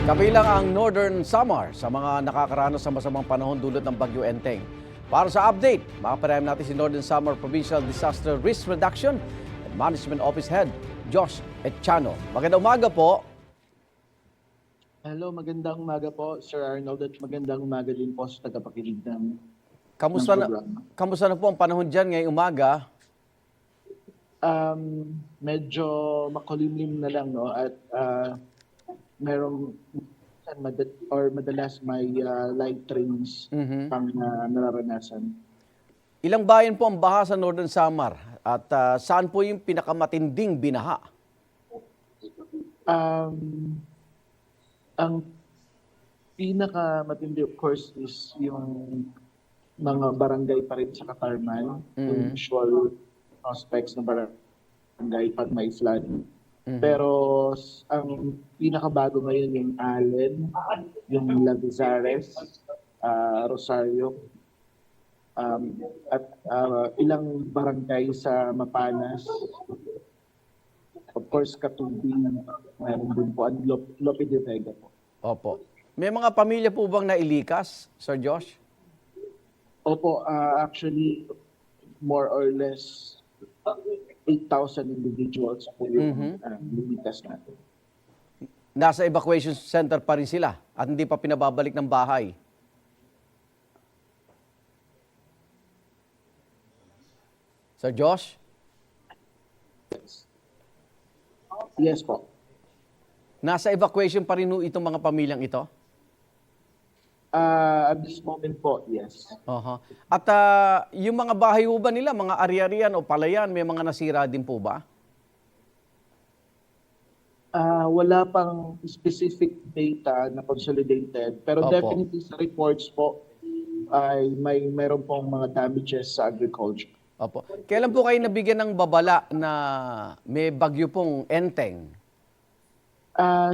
Kabilang ang Northern Samar sa mga nakakaranas sa masamang panahon dulot ng Bagyo Enteng. Para sa update, makapareham natin si Northern Samar Provincial Disaster Risk Reduction and Management Office Head, Josh Echano. Magandang umaga po. Hello, magandang umaga po, Sir Arnold, at magandang umaga din po sa tagapakinig ng Kamusta programa. kamusta na po ang panahon dyan ngayong umaga? Medyo makulimlim na lang, no? At merong madalas may light rains pang nararanasan. Ilang bayan po ang baha sa Northern Samar at saan po yung pinakamatinding binaha? Ang pinakamatindi, of course, is yung mga barangay pa rin sa Katarman, yung usual prospects ng barangay pag may flood. Pero ang pinakabago ngayon yung Allen, yung Lavizares, Rosario, at ilang barangay sa Mapanas. Of course, Katubing, meron din po, ang Lope de Vega po. Opo. May mga pamilya po bang nailikas, Sir Josh? Opo, actually, more or less 8,000 individuals po yung limitas natin. Nasa evacuation center pa rin sila at hindi pa pinababalik ng bahay. Sir Josh? Yes po. Nasa evacuation pa rin itong mga pamilyang ito? At this moment po, yes. At yung mga bahay ba nila, mga ari-arian o palayan, may mga nasira din po ba? Wala pang specific data na consolidated, pero Opo. definitely sa reports po ay meron pong mga damages sa agriculture. Opo. Kailan po kayo nabigyan ng babala na may bagyo pong Enteng?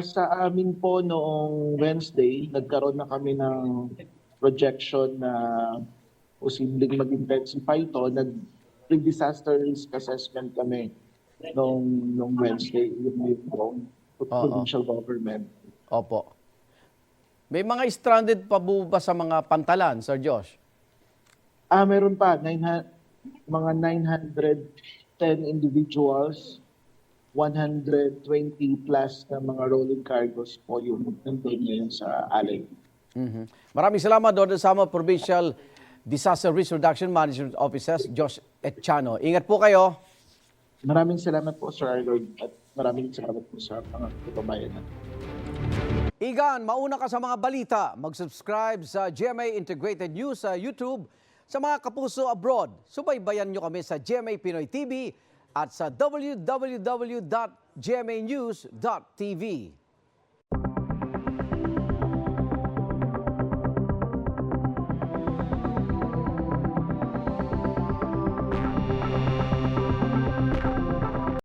Sa amin po noong Wednesday, nagkaroon na kami ng projection na posibleng mag-intensify ito. Nag-disaster risk assessment kami noong Wednesday, yung provincial government. Opo. May mga stranded pa po ba sa mga pantalan, Sir Josh? Meron pa, mga 910 individuals, 120 plus na mga rolling cargos po yung nandun ngayon sa Alay. Maraming salamat, Northern Samar Provincial Disaster Risk Reduction Management Officer, Josh Echano. Ingat po kayo. Maraming salamat po, Sir Arnold, at maraming salamat po sa mga kababayan natin. Igan, mauna ka sa mga balita. Mag-subscribe sa GMA Integrated News sa YouTube. Sa mga kapuso abroad, subaybayan nyo kami sa GMA Pinoy TV at sa www.gmanews.tv.